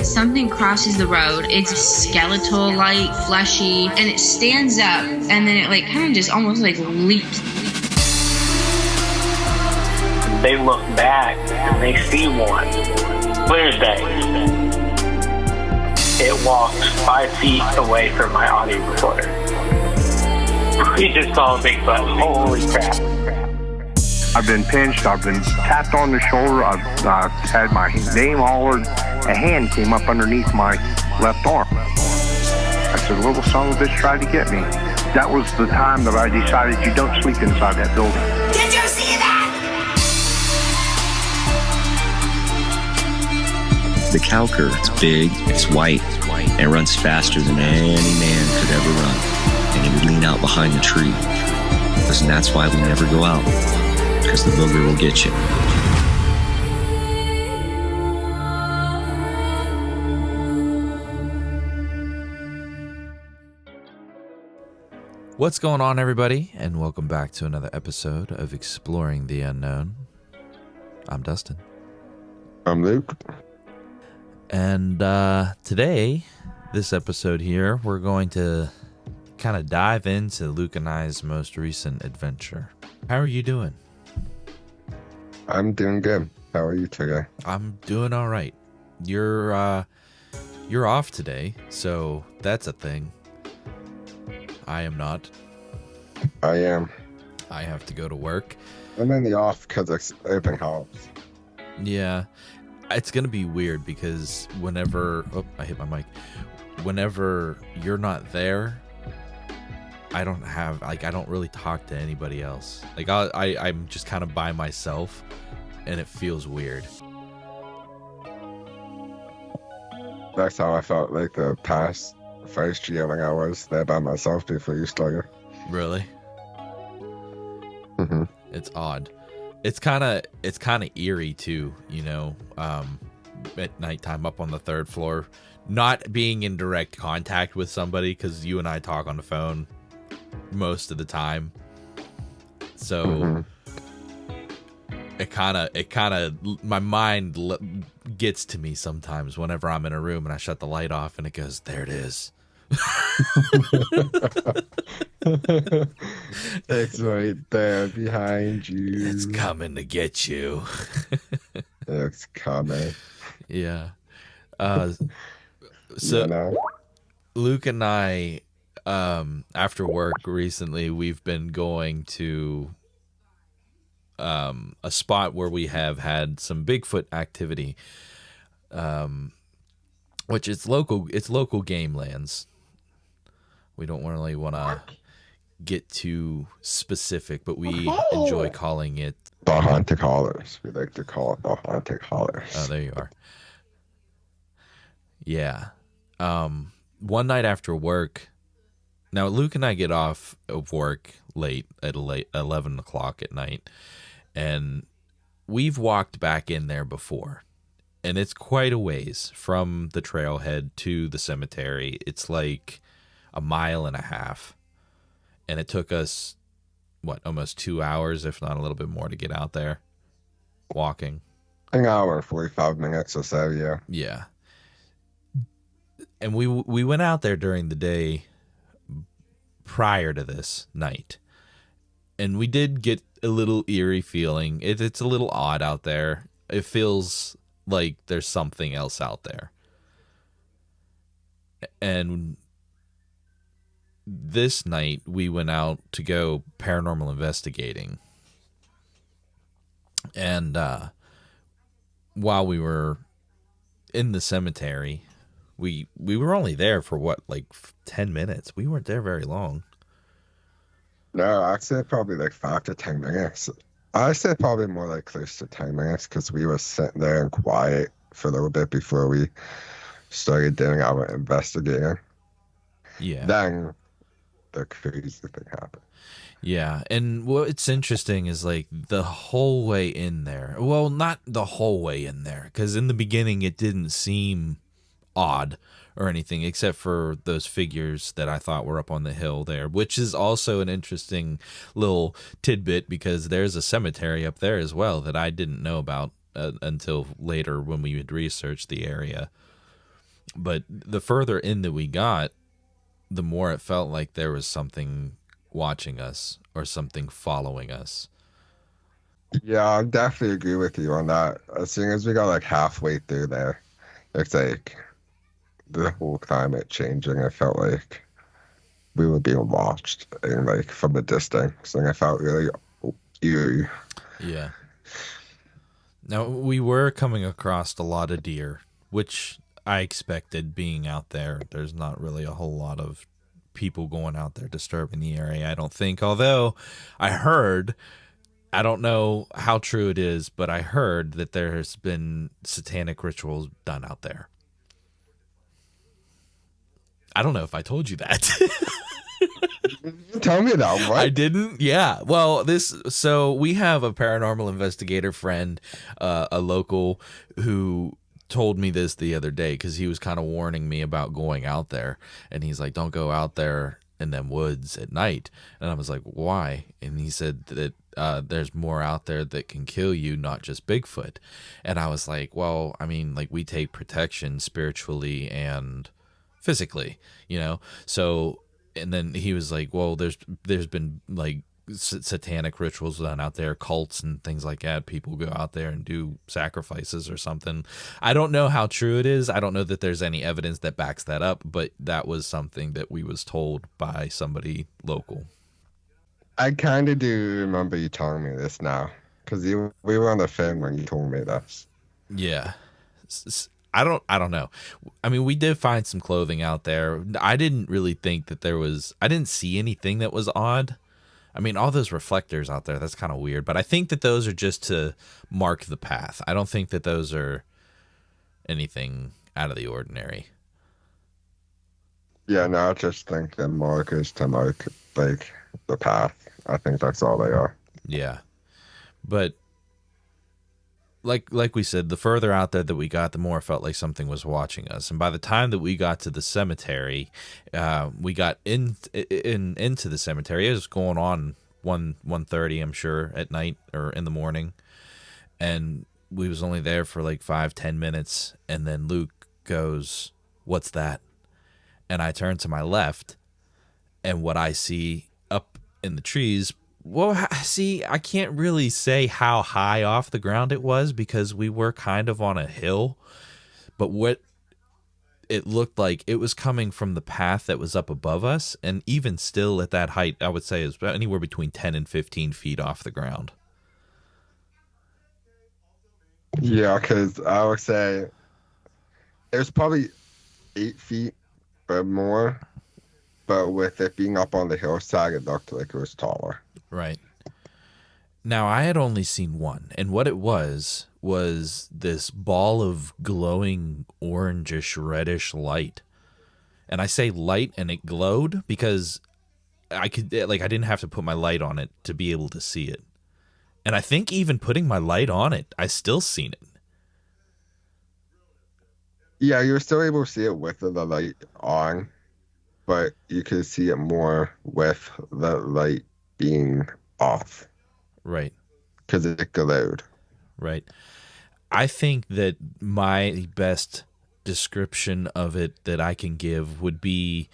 something crosses the road. It's skeletal-like, fleshy, and it stands up, and then it like kind of just almost like leaps. They look back and they see one. Clear as day. It walked 5 feet away from my audio recorder. We just saw a Bigfoot. Holy crap. I've been pinched, I've been tapped on the shoulder, I've had my name hollered, a hand came up underneath my left arm. I said, little son of a bitch tried to get me. That was the time that I decided you don't sleep inside that building. Did you see that? The cow cur, it's big, it's white, and it runs faster than any man could ever run. And it would lean out behind the tree. And that's why we never go out, because the booger will get you. What's going on, everybody, and welcome back to another episode of Exploring the Unknown. I'm Dustin. I'm Luke. And today, this episode here, we're going to kind of dive into Luke and I's most recent adventure. How are you doing? I'm doing good. How are you today? I'm doing all right. You're off today, so that's a thing. I am not. I am. I have to go to work. I'm in the off because it's open house. Yeah. It's going to be weird because whenever... Oh, I hit my mic. Whenever you're not there, I don't have... I don't really talk to anybody else. I'm just kind of by myself, and it feels weird. That's how I felt like the past first year when I was there by myself before you started. Really? Mm-hmm. It's odd. It's kind of eerie too, you know, at nighttime up on the third floor, not being in direct contact with somebody, because you and I talk on the phone most of the time. So it kind of my mind gets to me sometimes whenever I'm in a room and I shut the light off and it goes, there it is. It's right there behind you. It's coming to get you. It's coming. Yeah. So You know? Luke and I, after work recently, we've been going to a spot where we have had some Bigfoot activity, which is local game lands. We don't really want to get too specific, but we enjoy calling it The Haunted Hollers. We like to call it the Haunted Hollers. Oh, there you are. Yeah. One night after work, now Luke and I get off of work late 11 o'clock at night, and we've walked back in there before, and it's quite a ways from the trailhead to the cemetery. It's like a mile and a half, and it took us almost 2 hours, if not a little bit more, to get out there walking. An hour and 45 minutes or so, Yeah. And we went out there during the day prior to this night, and we did get a little eerie feeling. It's a little odd out there. It feels like there's something else out there. And this night we went out to go paranormal investigating, and while we were in the cemetery, we were only there for 10 minutes. We weren't there very long. No, I'd say probably like 5 to 10 minutes. I say probably more like close to 10 minutes because we were sitting there and quiet for a little bit before we started doing our investigating. Yeah. Then the crazy thing happened. Yeah, and what's interesting is like the whole way in there. Well, not the whole way in there, because in the beginning it didn't seem odd or anything, except for those figures that I thought were up on the hill there, which is also an interesting little tidbit because there's a cemetery up there as well that I didn't know about until later when we had researched the area. But the further in that we got, the more it felt like there was something watching us or something following us. Yeah, I definitely agree with you on that. As soon as we got like halfway through there, it's like the whole climate changing. I felt like we were being watched, and like from a distance, and I felt really eerie. Yeah. Now, we were coming across a lot of deer, which I expected being out there. There's not really a whole lot of people going out there disturbing the area, I don't think. Although I heard, I don't know how true it is, but I heard that there's been satanic rituals done out there. I don't know if I told you that. Tell me that. What? I didn't. Yeah. Well, so we have a paranormal investigator friend, a local, who told me this the other day because he was kind of warning me about going out there, and he's like, "Don't go out there in them woods at night." And I was like, "Why?" And he said that there's more out there that can kill you, not just Bigfoot. And I was like, "Well, I mean, like, we take protection spiritually and physically, you know." So, and then he was like, "Well, there's been like satanic rituals done out there, cults and things like that. People go out there and do sacrifices or something." I don't know how true it is. I don't know that there's any evidence that backs that up, but that was something that we was told by somebody local. I kind of do remember you telling me this now, because we were on the phone when you told me this. Yeah. I don't know. I mean, we did find some clothing out there. I didn't really think that I didn't see anything that was odd. I mean, all those reflectors out there, that's kind of weird, but I think that those are just to mark the path. I don't think that those are anything out of the ordinary. Yeah, no, I just think the markers to mark like the path. I think that's all they are. Yeah. But like we said, the further out there that we got, the more it felt like something was watching us. And by the time that we got to the cemetery, we got into the cemetery. It was going on 1:30, I'm sure, at night or in the morning. And we was only there for like 5-10 minutes. And then Luke goes, "What's that?" And I turn to my left, and what I see up in the trees, well, see, I can't really say how high off the ground it was because we were kind of on a hill, but what it looked like, it was coming from the path that was up above us, and even still at that height, I would say is anywhere between 10 and 15 feet off the ground. Yeah, because I would say it was probably 8 feet or more, but with it being up on the hillside, it looked like it was taller. Right. Now, I had only seen one, and what it was this ball of glowing orangish reddish light. And I say light and it glowed because I didn't have to put my light on it to be able to see it. And I think even putting my light on it, I still seen it. Yeah, you were still able to see it with the light on, but you could see it more with the light being off. Right. Because it glowed. Right. I think that my best description of it that I can give would be,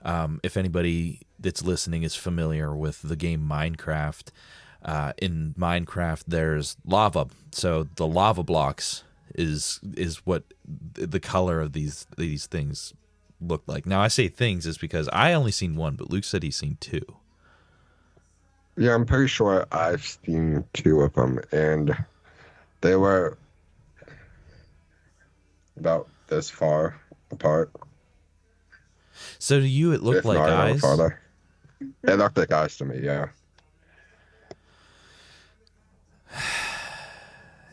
if anybody that's listening is familiar with the game Minecraft, in Minecraft there's lava. So the lava blocks is what the color of these things look like. Now, I say things is because I only seen one, but Luke said he's seen two. Yeah, I'm pretty sure I've seen two of them, and they were about this far apart. So to you, it looked like eyes? It looked like eyes to me, yeah.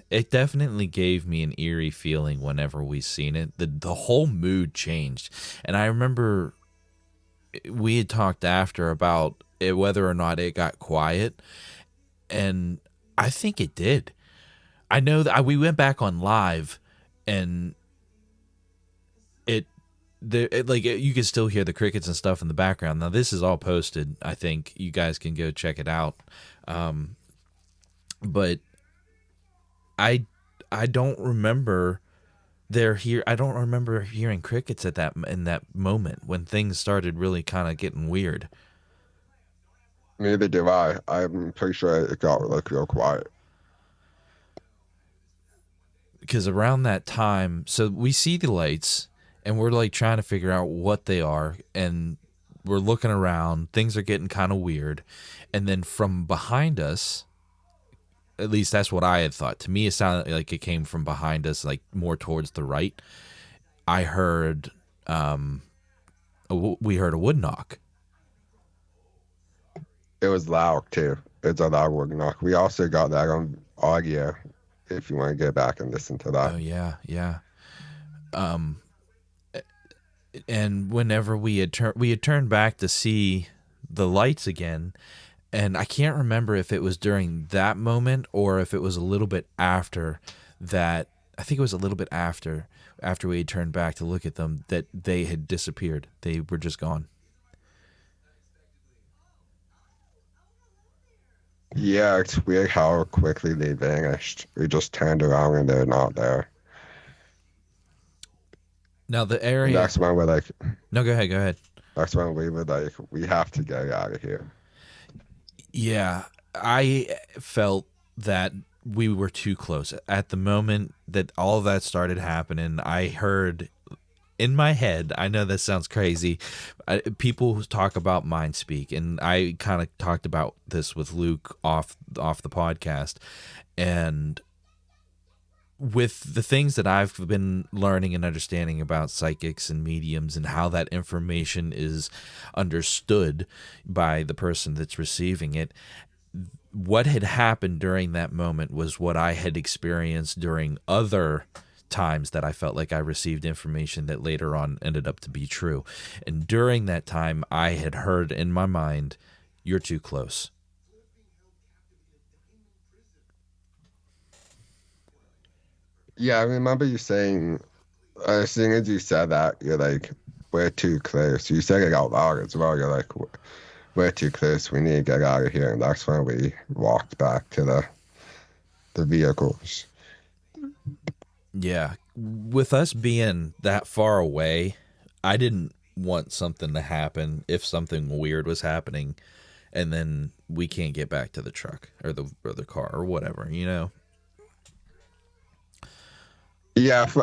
It definitely gave me an eerie feeling whenever we seen it. The whole mood changed. And I remember we had talked after about whether or not it got quiet. And I think it did. I know that we went back on live and you can still hear the crickets and stuff in the background. Now, this is all posted. I think you guys can go check it out. But I don't remember they're here. I don't remember hearing crickets in that moment when things started really kind of getting weird. Neither do I. I'm pretty sure it got like real quiet. Because around that time, so we see the lights and we're like trying to figure out what they are, and we're looking around. Things are getting kind of weird, and then from behind us, at least that's what I had thought. To me, it sounded like it came from behind us, like more towards the right. I heard, we heard a wood knock. It was loud too. It's a loud wood knock. We also got that on audio. If you want to go back and listen to that. Oh yeah. And whenever we had turned back to see the lights again, and I can't remember if it was during that moment or if it was a little bit after that. I think it was a little bit after we had turned back to look at them, that they had disappeared. They were just gone. Yeah, it's weird how quickly they vanished. We just turned around and they're not there. Now the area. That's when we're like. No, go ahead. That's when we were like, we have to get out of here. Yeah, I felt that we were too close. At the moment that all of that started happening, I heard in my head, I know this sounds crazy, people talk about mind speak, and I kind of talked about this with Luke off the podcast, and with the things that I've been learning and understanding about psychics and mediums and how that information is understood by the person that's receiving it, what had happened during that moment was what I had experienced during other times that I felt like I received information that later on ended up to be true. And during that time, I had heard in my mind, "You're too close." Yeah, I remember you saying, as soon as you said that, you're like, we're too close. You said it out loud as well. You're like, we're too close. We need to get out of here. And that's when we walked back to the vehicles. Yeah. With us being that far away, I didn't want something to happen if something weird was happening and then we can't get back to the truck or the car or whatever, you know? Yeah, if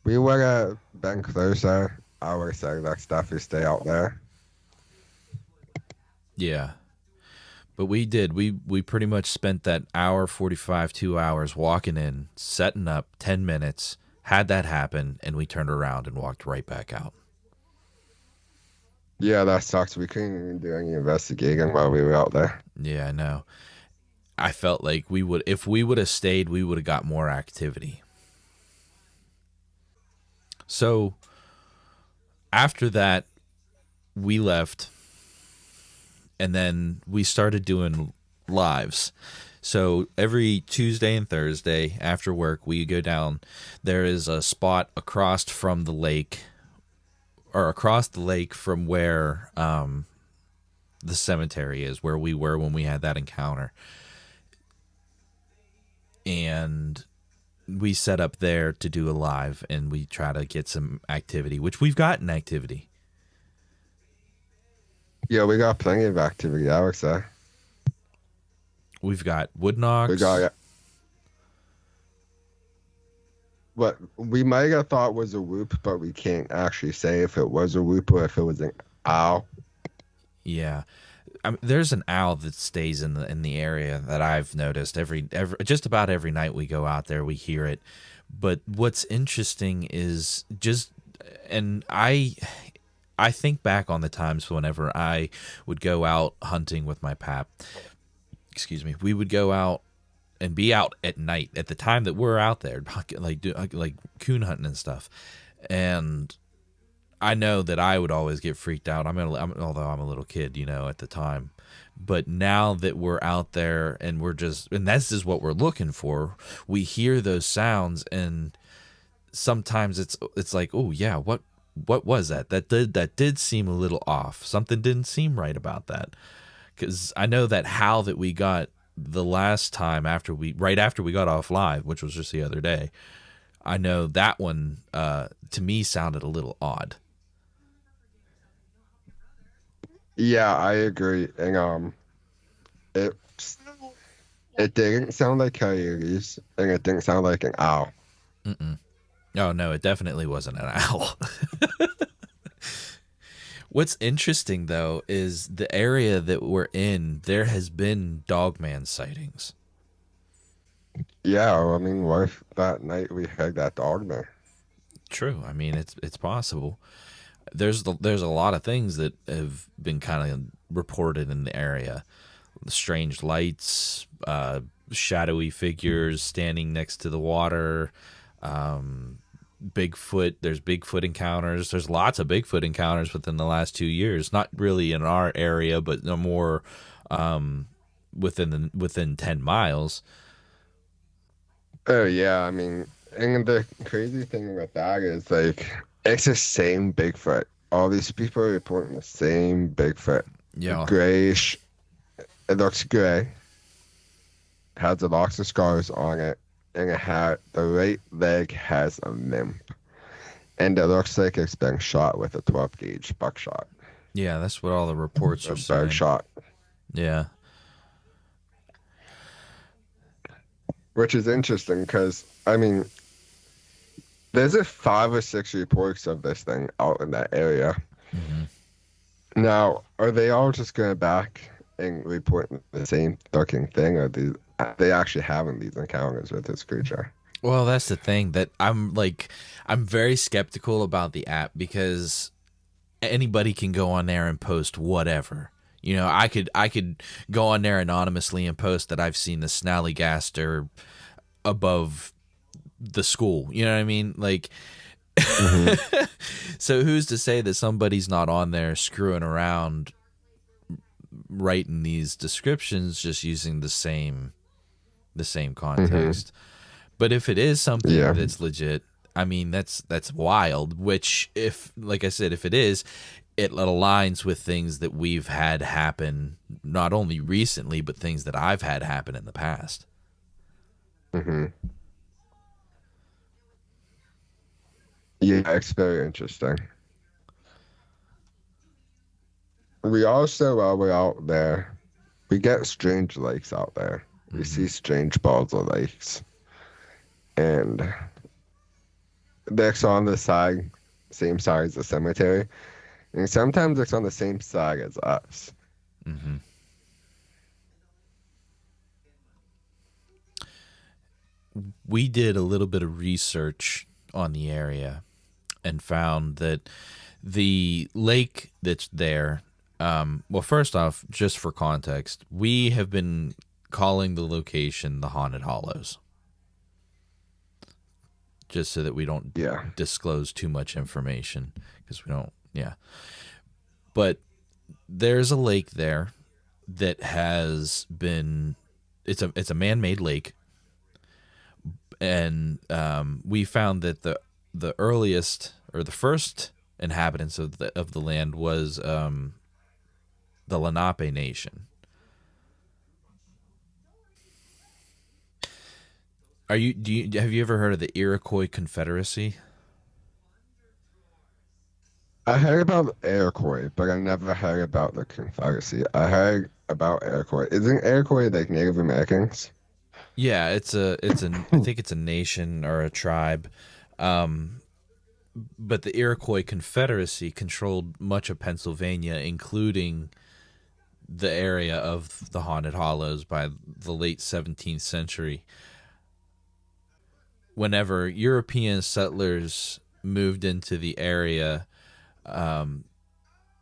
we would have been closer, I would say let's definitely stay out there. Yeah. But we did. We pretty much spent that hour 45, 2 hours walking in, setting up 10 minutes, had that happen, and we turned around and walked right back out. Yeah, that sucks. We couldn't even do any investigating while we were out there. Yeah, I know. I felt like if we would have stayed, we would have got more activity. So after that, we left, and then we started doing lives. So every Tuesday and Thursday after work, we go down. There is a spot across from the lake, or across the lake from where the cemetery is, where we were when we had that encounter. And we set up there to do a live, and we try to get some activity, which we've gotten activity. Yeah, we got plenty of activity, I would say. We've got wood knocks. We got what we might have thought was a whoop, but we can't actually say if it was a whoop or if it was an owl. Yeah. There's an owl that stays in the area that I've noticed every just about every night we go out there, we hear it. But what's interesting is and I think back on the times whenever I would go out hunting with my pap. Excuse me. We would go out and be out at night at the time that we're out there, like coon hunting and stuff. And I know that I would always get freaked out. Although I'm a little kid, at the time. But now that we're out there and and this is what we're looking for, we hear those sounds, and sometimes it's like, oh yeah, what was that? That did seem a little off. Something didn't seem right about that. Because I know that howl that we got the last time right after we got off live, which was just the other day, I know that one to me sounded a little odd. Yeah, I agree. And it it didn't sound like coyotes, and it didn't sound like an owl. Mm-mm. Oh no, it definitely wasn't an owl. What's interesting though is the area that we're in. There has been dogman sightings. Yeah, well, I mean, what if that night we had that dog there? True. I mean, it's possible. There's a lot of things that have been kind of reported in the area. Strange lights, shadowy figures standing next to the water, Bigfoot. There's Bigfoot encounters. There's lots of Bigfoot encounters within the last 2 years. Not really in our area, but no more within 10 miles. Oh yeah, I mean, and the crazy thing with that is like it's the same Bigfoot. All these people are reporting the same Bigfoot. Yeah. Grayish. It looks gray. Has lots of scars on it, and the right leg has a limp, and it looks like it's been shot with a 12 gauge buckshot. Yeah, that's what all the reports are saying. Bird shot. Yeah. Which is interesting because, I mean, there's 5 or 6 reports of this thing out in that area. Mm-hmm. Now, are they all just going back and reporting the same fucking thing, or are they actually having these encounters with this creature? Well, that's the thing that I'm very skeptical about the app because anybody can go on there and post whatever. You know, I could go on there anonymously and post that I've seen the snallygaster above the school. You know what I mean? Like, mm-hmm. So who's to say that somebody's not on there screwing around, writing these descriptions, just using the same context? Mm-hmm. But if it is something that's legit, I mean, that's wild. Which, if, like I said, if it is, it aligns with things that we've had happen, not only recently, but things that I've had happen in the past. Mm-hmm. Yeah, it's very interesting. We also, while we're out there, we get strange lakes out there. Mm-hmm. We see strange balls of lakes. And they're on the same side as the cemetery. And sometimes it's on the same side as us. Mm-hmm. We did a little bit of research on the area and found that the lake that's there, well, first off, just for context, we have been calling the location the Haunted Hollows. Just so that we don't disclose too much information, because we don't. Yeah, but there's a lake there that has been. It's a man-made lake, and we found that the earliest or the first inhabitants of the land was the Lenape Nation. Have you ever heard of the Iroquois Confederacy? I heard about Iroquois, but I never heard about the Confederacy. I heard about Iroquois. Isn't Iroquois like Native Americans? Yeah, I think it's a nation or a tribe. But the Iroquois Confederacy controlled much of Pennsylvania, including the area of the Haunted Hollows by the late 17th century. Whenever European settlers moved into the area,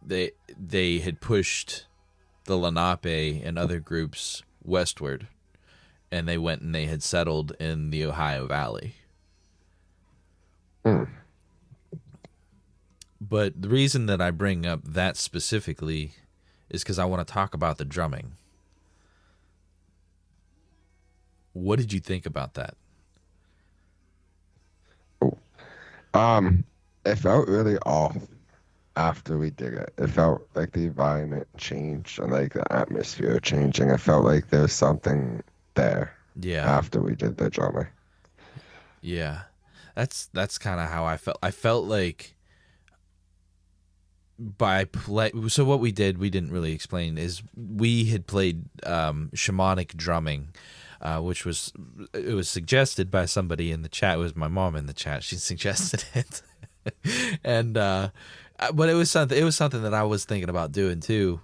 they had pushed the Lenape and other groups westward, and they went and they had settled in the Ohio Valley. Mm. But the reason that I bring up that specifically is because I want to talk about the drumming. What did you think about that? It felt really off after we did it. It felt like the environment changed and like the atmosphere changing. I felt like there was something there. Yeah. After we did the drumming. Yeah. That's kind of how I felt. I felt like so what we did, we didn't really explain, is we had played shamanic drumming, which was suggested by somebody in the chat. It was my mom in the chat. She suggested it. And but it was something that I was thinking about doing too,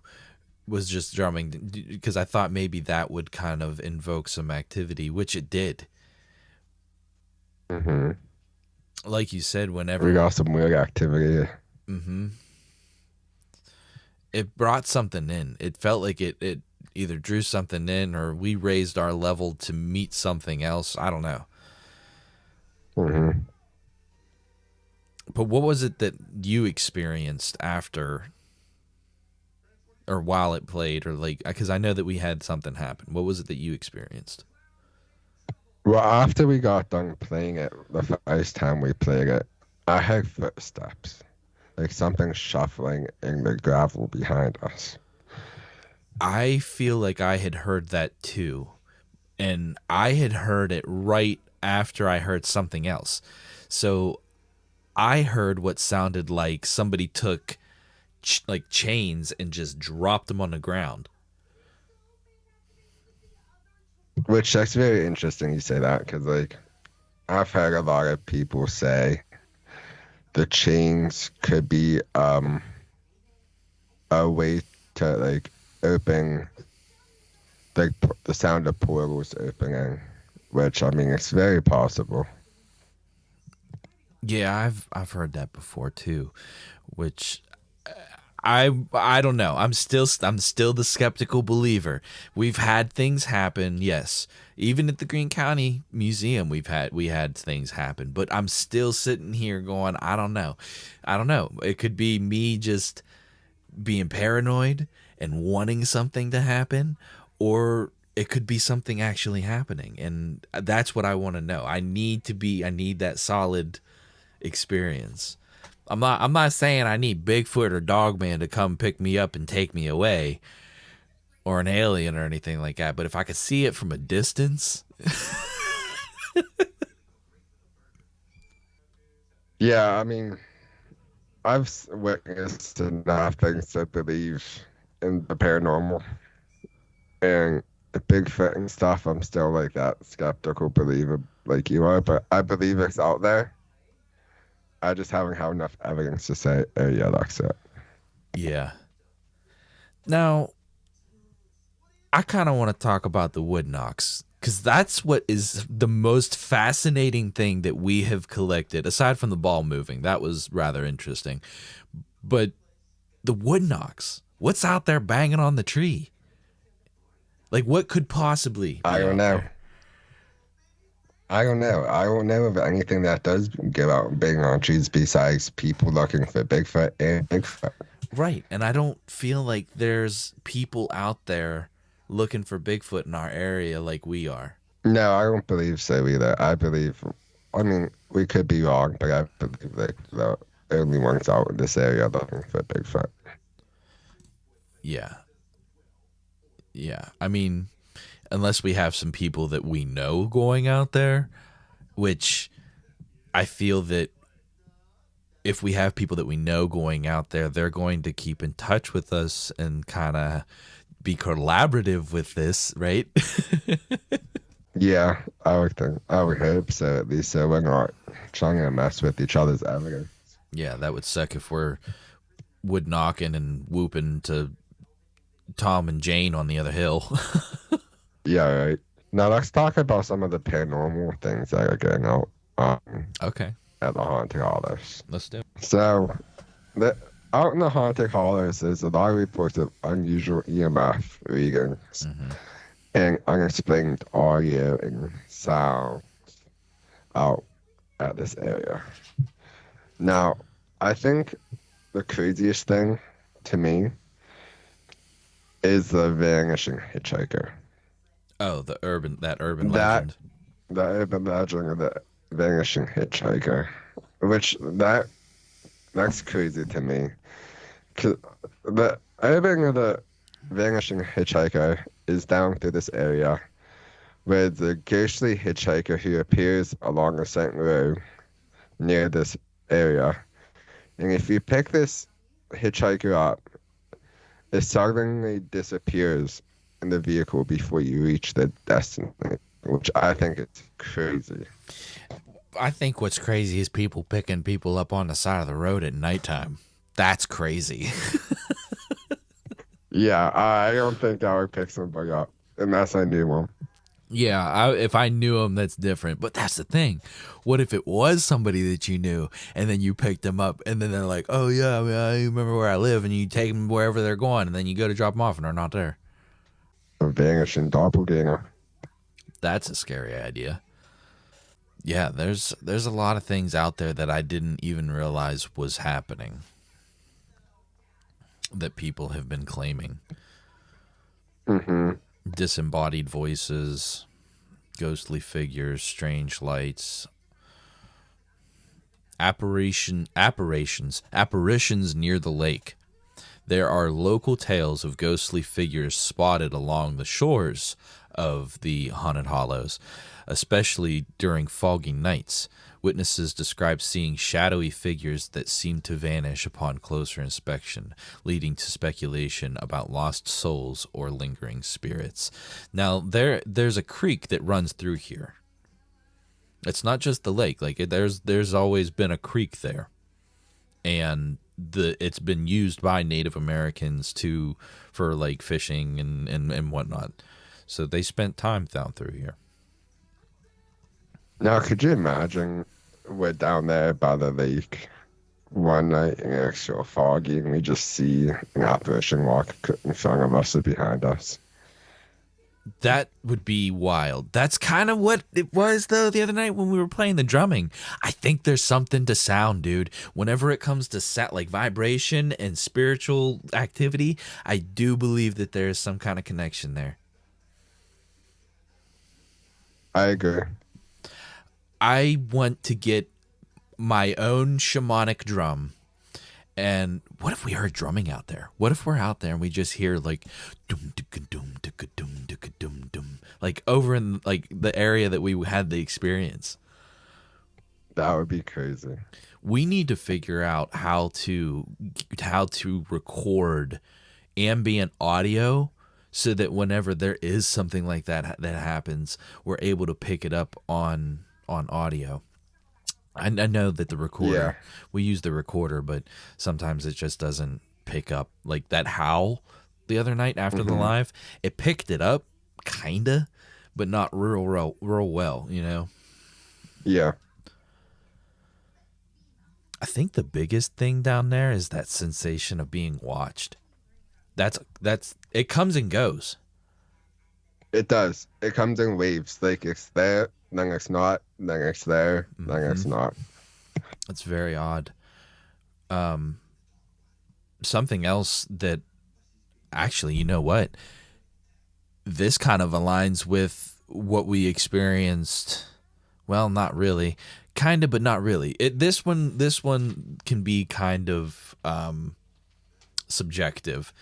was just drumming, because I thought maybe that would kind of invoke some activity, which it did. Mm-hmm. Like you said, whenever we got some weird activity. Mm-hmm. It brought something in. It felt like it either drew something in, or we raised our level to meet something else. I don't know. Mm-hmm. But what was it that you experienced after or while it played, or like, because I know that we had something happen. What was it that you experienced? Well, after we got done playing it, the first time we played it, I heard footsteps, like something shuffling in the gravel behind us. I feel like I had heard that too, and I had heard it right after I heard something else. So I heard what sounded like somebody took like chains and just dropped them on the ground. Which, that's very interesting you say that, because like I've heard a lot of people say the chains could be a way to like open, like the sound of portals opening, which I mean it's very possible. Yeah, I've heard that before too, which I don't know. I'm still the skeptical believer. We've had things happen, yes. Even at the Greene County Museum, we had things happen, but I'm still sitting here going, I don't know. It could be me just being paranoid and wanting something to happen, or it could be something actually happening, and that's what I want to know. I need that solid experience. I'm not saying I need Bigfoot or Dogman to come pick me up and take me away, or an alien or anything like that, but if I could see it from a distance. Yeah, I mean, I've witnessed enough things to believe in the paranormal, and the Bigfoot and stuff, I'm still like that skeptical believer like you are, but I believe it's out there. I just haven't had enough evidence to say, oh yeah, that's it. Yeah. Now, I kind of want to talk about the wood knocks, because that's what is the most fascinating thing that we have collected, aside from the ball moving. That was rather interesting. But the wood knocks, what's out there banging on the tree? Like, what could possibly be I don't know. there? I don't know of anything that does give out big on trees besides people looking for Bigfoot and Bigfoot. Right, and I don't feel like there's people out there looking for Bigfoot in our area like we are. No, I don't believe so either. I mean, we could be wrong, but I believe like the only ones out in this area looking for Bigfoot. Yeah. Yeah, I mean, unless we have some people that we know going out there, which I feel that if we have people that we know going out there, they're going to keep in touch with us and kind of be collaborative with this, right? Yeah, I would hope so, at least, so we're not trying to mess with each other's evidence. Yeah, that would suck if we're wood knocking and whooping to Tom and Jane on the other hill. Yeah, right. Now let's talk about some of the paranormal things that are going out. Okay. At the haunted hollers. Let's do it. So, out in the haunted hollers, there's a lot of reports of unusual EMF readings and unexplained audio and sound out at this area. Now, I think the craziest thing to me is the vanishing hitchhiker. Oh, the urban legend. The urban legend of the vanishing hitchhiker, which that's crazy to me. 'Cause the urban of the vanishing hitchhiker is down through this area, where the ghostly hitchhiker who appears along a certain road near this area. And if you pick this hitchhiker up, it suddenly disappears in the vehicle before you reach the destination, which I think is crazy. I think what's crazy is people picking people up on the side of the road at nighttime. That's crazy. Yeah, I don't think I would pick somebody up unless I knew him. Yeah, if I knew him, that's different. But that's the thing. What if it was somebody that you knew, and then you picked them up, and then they're like, "Oh yeah, I remember where I live," and you take them wherever they're going, and then you go to drop them off, and they're not there. A vanishing doppelganger. That's a scary idea. Yeah, there's a lot of things out there that I didn't even realize was happening that people have been claiming. Mm-hmm. Disembodied voices, ghostly figures, strange lights, apparitions near the lake. There are local tales of ghostly figures spotted along the shores of the Haunted Hollows, especially during foggy nights. Witnesses describe seeing shadowy figures that seem to vanish upon closer inspection, leading to speculation about lost souls or lingering spirits. Now, there's a creek that runs through here. It's not just the lake. Like there's always been a creek there, and it's been used by Native Americans for like fishing and whatnot. So they spent time down through here. Now, could you imagine we're down there by the lake one night and it's so foggy and we just see an apparition walk in front of us or behind us? That would be wild. That's kind of what it was, though, the other night when we were playing the drumming. I think there's something to sound, dude. Whenever it comes to like vibration and spiritual activity, I do believe that there is some kind of connection there. I agree. I want to get my own shamanic drum. And what if we heard drumming out there? What if we're out there and we just hear like doom doom doom doom doom doom, like over in like the area that we had the experience? That would be crazy. We need to figure out how to record ambient audio so that whenever there is something like that happens, we're able to pick it up on audio. I know that the recorder, we use the recorder, but sometimes it just doesn't pick up. Like that howl the other night after the live, it picked it up, kinda, but not real well, you know? Yeah. I think the biggest thing down there is that sensation of being watched. That's it comes and goes. It does. It comes in waves. Like it's there, then it's not, then it's there, then it's not. It's very odd. Something else that actually, you know what? This kind of aligns with what we experienced. Well, not really. Kind of, but not really. This one can be kind of subjective.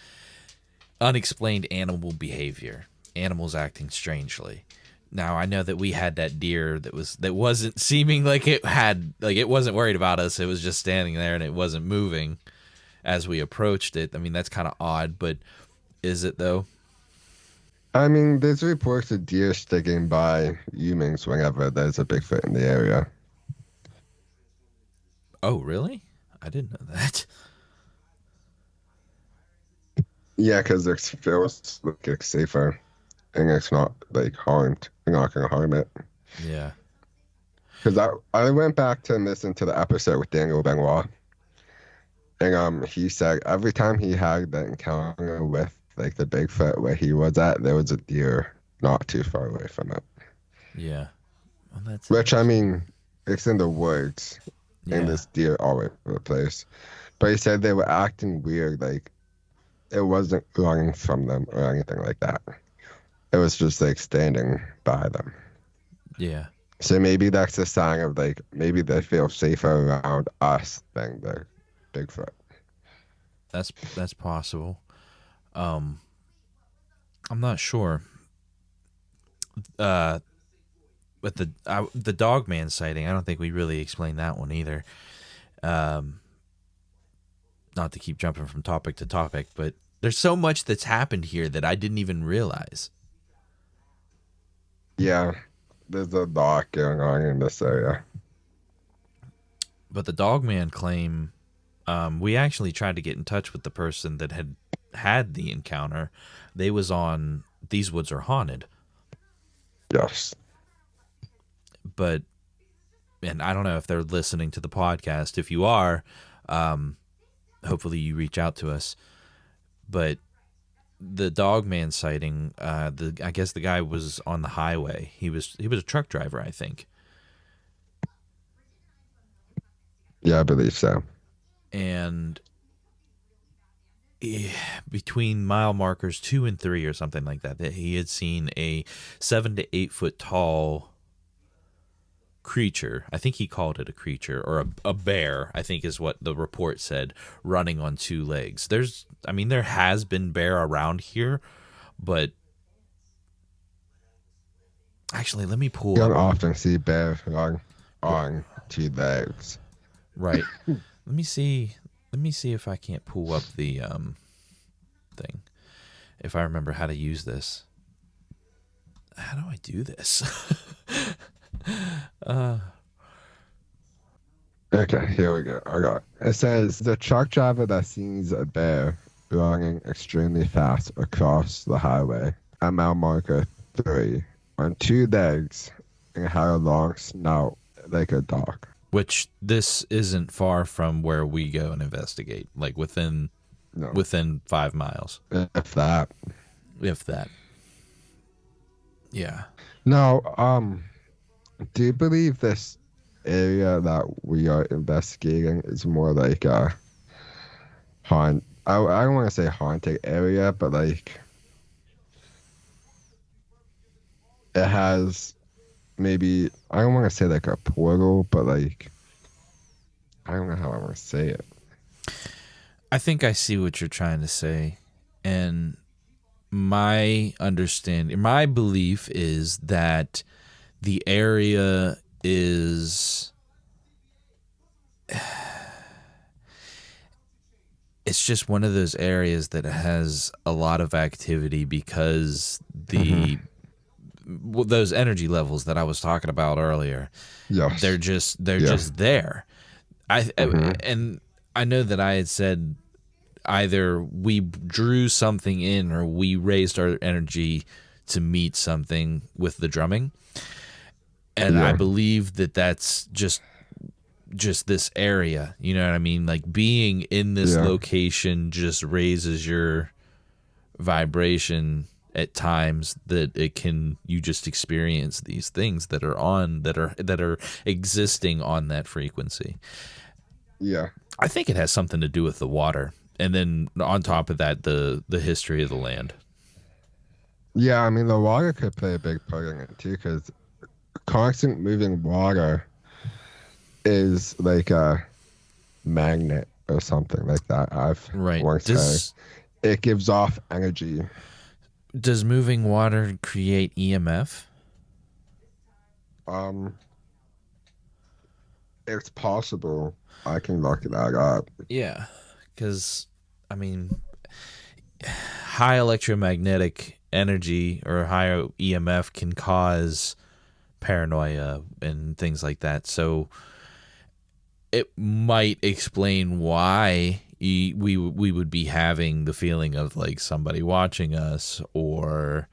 Unexplained animal behavior. Animals acting strangely. Now, I know that we had that deer that wasn't seeming like it wasn't worried about us. It was just standing there and it wasn't moving as we approached it. I mean, that's kind of odd, but is it though? I mean, there's reports of deer sticking by humans whenever there's a Bigfoot in the area. Oh, really? I didn't know that. Yeah, because it feels like it's safer. And it's not like harmed. You're not gonna harm it. Yeah. Because I went back to listen to the episode with Daniel Benoit, and he said every time he had that encounter with like the Bigfoot where he was at, there was a deer not too far away from it. Yeah. Well, which I mean, it's in the woods, and this deer all over the place. But he said they were acting weird, like it wasn't running from them or anything like that. It was just like standing by them. Yeah. So maybe that's a sign of like maybe they feel safer around us than the Bigfoot. That's possible. I'm not sure. But the Dogman sighting, I don't think we really explained that one either. Not to keep jumping from topic to topic, but there's so much that's happened here that I didn't even realize. Yeah, there's a lot going on in this area. But the Dogman claim, we actually tried to get in touch with the person that had the encounter. They was on These Woods Are Haunted. Yes. But, and I don't know if they're listening to the podcast. If you are, hopefully you reach out to us. But the Dogman sighting, I guess the guy was on the highway. He was a truck driver, I think. Yeah, I believe so. And between mile markers 2 and 3 or something like that he had seen a 7 to 8 foot tall creature. I think he called it a creature, or a bear, I think is what the report said, running on 2 legs. There has been bear around here, but actually, let me pull. You don't often see bear on 2 legs. Right. Let me see if I can't pull up the thing. If I remember how to use this. How do I do this? Okay, here we go. I got it. It says the truck driver that sees a bear running extremely fast across the highway at mile marker 3 on 2 legs and had a long snout like a dog. Which this isn't far from where we go and investigate, like within 5 miles. If that. Yeah. Now, do you believe this area that we are investigating is more like a I don't want to say haunted area, but like it has maybe, I don't want to say like a portal, but like I don't know how I want to say it. I think I see what you're trying to say, and my belief is that the area is, it's just one of those areas that has a lot of activity because those energy levels that I was talking about earlier, Yes. they're just there. And I know that I had said either we drew something in or we raised our energy to meet something with the drumming. And I believe that that's just this area, you know what I mean? Like being in this location just raises your vibration at times that you just experience these things that are existing on that frequency. Yeah. I think it has something to do with the water. And then on top of that, the history of the land. Yeah, I mean, the water could play a big part in it too, because constant moving water is like a magnet or something like that. It gives off energy. Does moving water create EMF? It's possible. I can look that up. Yeah, because I mean, high electromagnetic energy or high EMF can cause paranoia and things like that. So it might explain why we would be having the feeling of like somebody watching us, or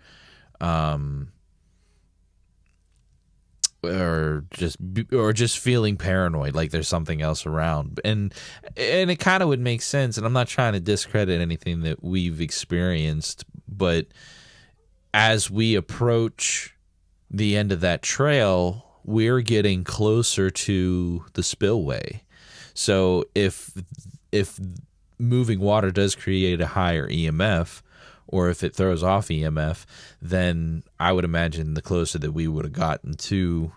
just feeling paranoid, like there's something else around. And it kind of would make sense. And I'm not trying to discredit anything that we've experienced, but as we approach the end of that trail, we're getting closer to the spillway. So if moving water does create a higher EMF, or if it throws off EMF, then I would imagine the closer that we would have gotten to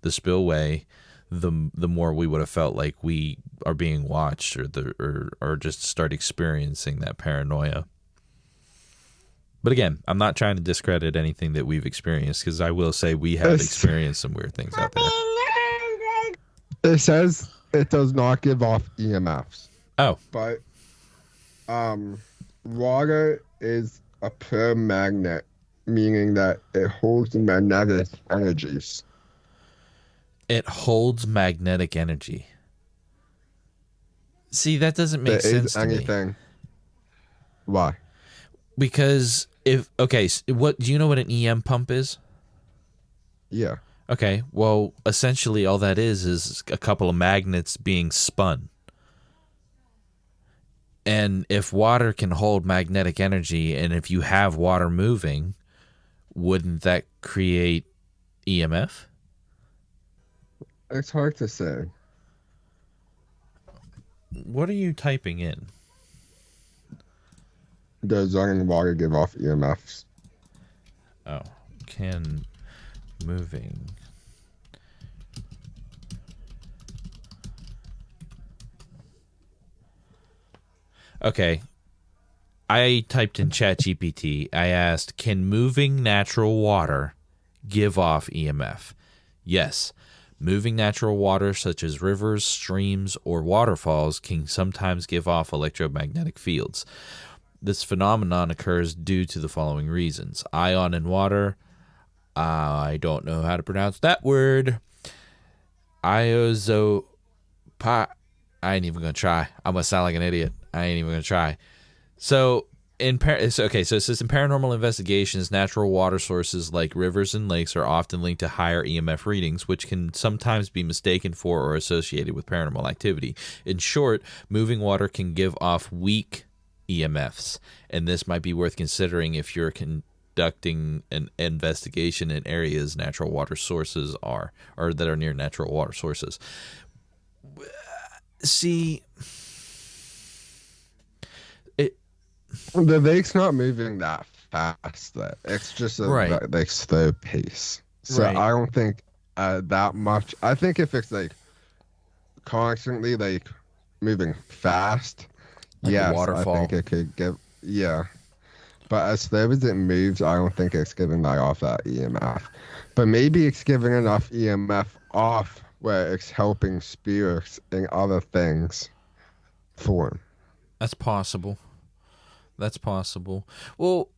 the spillway, the more we would have felt like we are being watched, or just start experiencing that paranoia. But again, I'm not trying to discredit anything that we've experienced, because I will say we have experienced some weird things out there. It says it does not give off EMFs. Oh. But water is a pure magnet, meaning that it holds magnetic energies. It holds magnetic energy. See, that doesn't make sense to me. Why? Because what do you know what an EM pump is? Yeah. Okay, well, essentially all that is a couple of magnets being spun. And if water can hold magnetic energy, and if you have water moving, wouldn't that create EMF? It's hard to say. What are you typing in? Does running water give off EMFs? Oh, can moving. Okay. I typed in ChatGPT. I asked, can moving natural water give off EMF? Yes. Moving natural water such as rivers, streams, or waterfalls can sometimes give off electromagnetic fields. This phenomenon occurs due to the following reasons. Ion in water. I don't know how to pronounce that word. I ain't even going to try. I'm going to sound like an idiot. I ain't even going to try. So, it says in paranormal investigations, natural water sources like rivers and lakes are often linked to higher EMF readings, which can sometimes be mistaken for or associated with paranormal activity. In short, moving water can give off weak EMFs, and this might be worth considering if you're conducting an investigation in areas natural water sources are, or that are near natural water sources. See, the lake's not moving that fast. It's just a slow pace. So I don't think that much. I think if it's like constantly like moving fast, like yes, a waterfall. I think it could give. Yeah, but as slow as it moves, I don't think it's giving off that EMF. But maybe it's giving enough EMF off where it's helping spirits and other things form. That's possible. Well,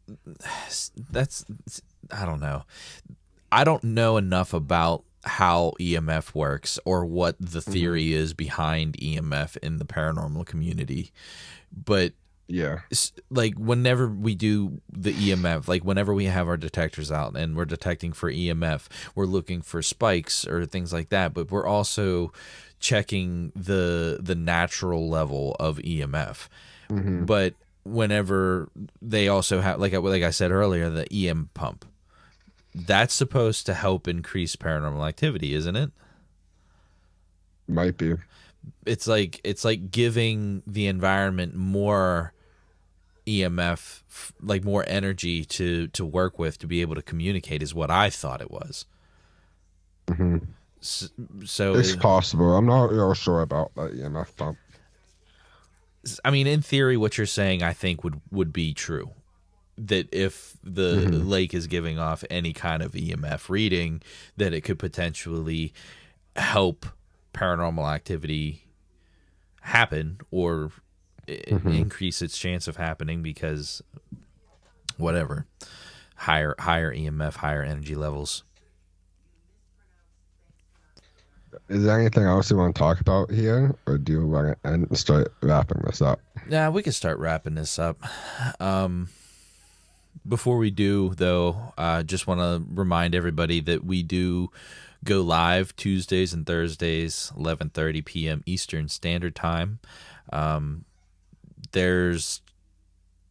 I don't know. I don't know enough about how EMF works or what the theory is behind EMF in the paranormal community. But yeah, like whenever we do the EMF, like whenever we have our detectors out and we're detecting for EMF, we're looking for spikes or things like that, but we're also checking the natural level of EMF. Mm-hmm. But whenever they also have, like I said earlier, the EM pump, that's supposed to help increase paranormal activity, isn't it? Might be. It's like giving the environment more EMF, like more energy to work with, to be able to communicate, is what I thought it was. Mm-hmm. So it's possible. I'm not real sure about that EMF pump. I mean, in theory, what you're saying, I think would be true. That if the lake is giving off any kind of EMF reading, that it could potentially help paranormal activity happen or increase its chance of happening, because whatever, higher EMF, higher energy levels. Is there anything else you want to talk about here, or do you want to start wrapping this up? Yeah, we can start wrapping this up. Before we do, though, just want to remind everybody that we do go live Tuesdays and Thursdays, 11:30 p.m. Eastern Standard Time. There's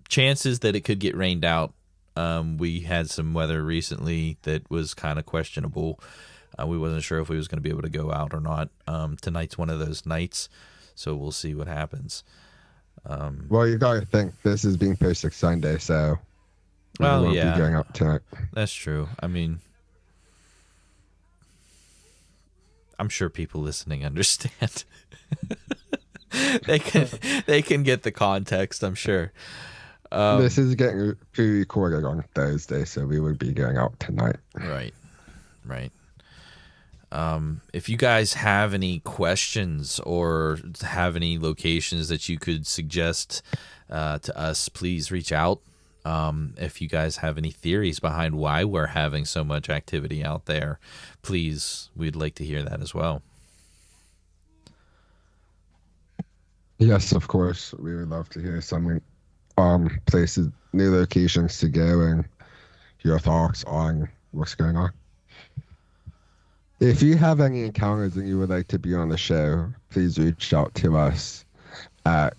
chances that it could get rained out. We had some weather recently that was kind of questionable. We wasn't sure if we was going to be able to go out or not. Tonight's one of those nights, so we'll see what happens. Well, you got to think this is being posted Sunday, so we won't be going up tonight. That's true. I mean, I'm sure people listening understand. They can get the context, I'm sure. This is getting pre-recorded on Thursday, so we would be going out tonight. Right. If you guys have any questions or have any locations that you could suggest to us, please reach out. If you guys have any theories behind why we're having so much activity out there, please, we'd like to hear that as well. Yes, of course. We would love to hear some places, new locations to go, and your thoughts on what's going on. If you have any encounters and you would like to be on the show, please reach out to us at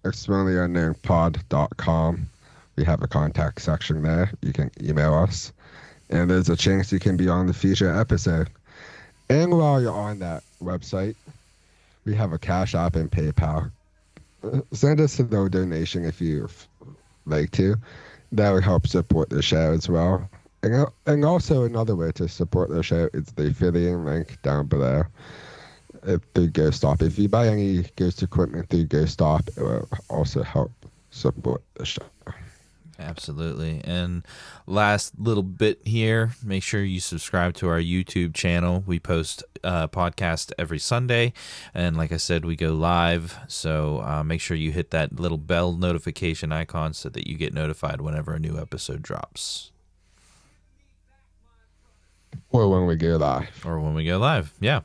extremelyunknownpod.com. We have a contact section there. You can email us, and there's a chance you can be on the future episode. And while you're on that website, we have a Cash App and PayPal. Send us a little donation if you like to. That would help support the show as well. And also another way to support the show is the affiliate link down below through GoStop. If you buy any ghost equipment through GoStop, it will also help support the show. Absolutely. And last little bit here, make sure you subscribe to our YouTube channel. We post a podcast every Sunday, and like I said, we go live, so make sure you hit that little bell notification icon so that you get notified whenever a new episode drops. Or when we go live. Yeah.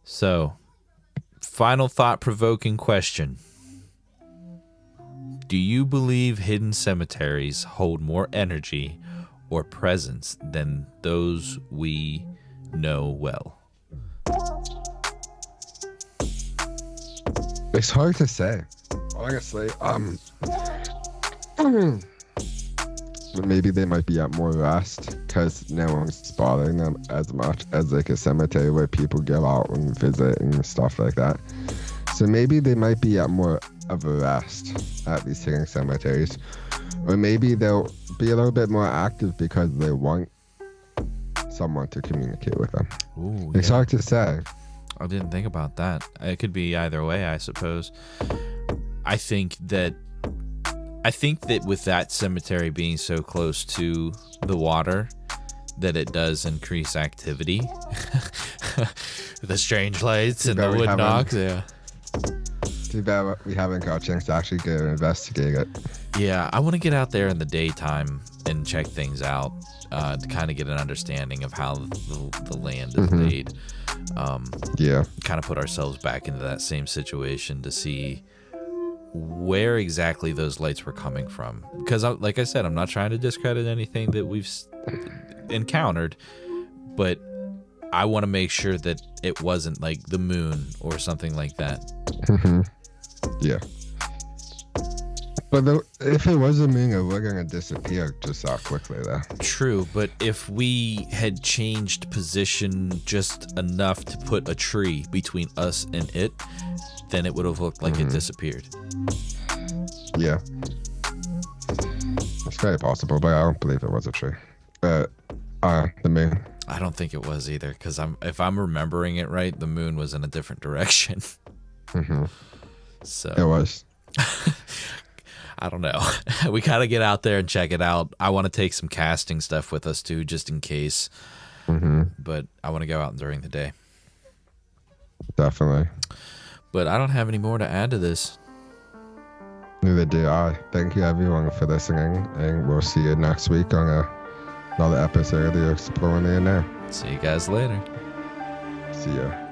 So, final thought-provoking question. Do you believe hidden cemeteries hold more energy or presence than those we know well? It's hard to say. Honestly, maybe they might be at more rest because no one's bothering them as much as like a cemetery where people go out and visit and stuff like that. So maybe they might be at more of a rest at these hidden cemeteries. Or maybe they'll be a little bit more active because they want someone to communicate with them. Ooh, it's hard to say. I didn't think about that. It could be either way, I suppose. I think that with that cemetery being so close to the water, that it does increase activity. The strange lights and the wood knocks. Yeah. Too bad we haven't got a chance to actually go investigate it. Yeah, I want to get out there in the daytime and check things out to kind of get an understanding of how the land is laid. Kind of put ourselves back into that same situation to see where exactly those lights were coming from. Because, like I said, I'm not trying to discredit anything that we've encountered, but I want to make sure that it wasn't like the moon or something like that. Yeah. But if it was a moon, it was going to disappear just that quickly, though. True, but if we had changed position just enough to put a tree between us and it, then it would have looked like it disappeared. Yeah. It's very possible, but I don't believe it was a tree. The moon. I don't think it was either, because if I'm remembering it right, the moon was in a different direction. So it was. I don't know. We gotta get out there and check it out. I want to take some casting stuff with us too, just in case. But I want to go out during the day. Definitely. But I don't have any more to add to this. Neither do I. Thank you everyone for listening, and we'll see you next week on another episode of the Exploring the Unknown. See you guys later. See ya.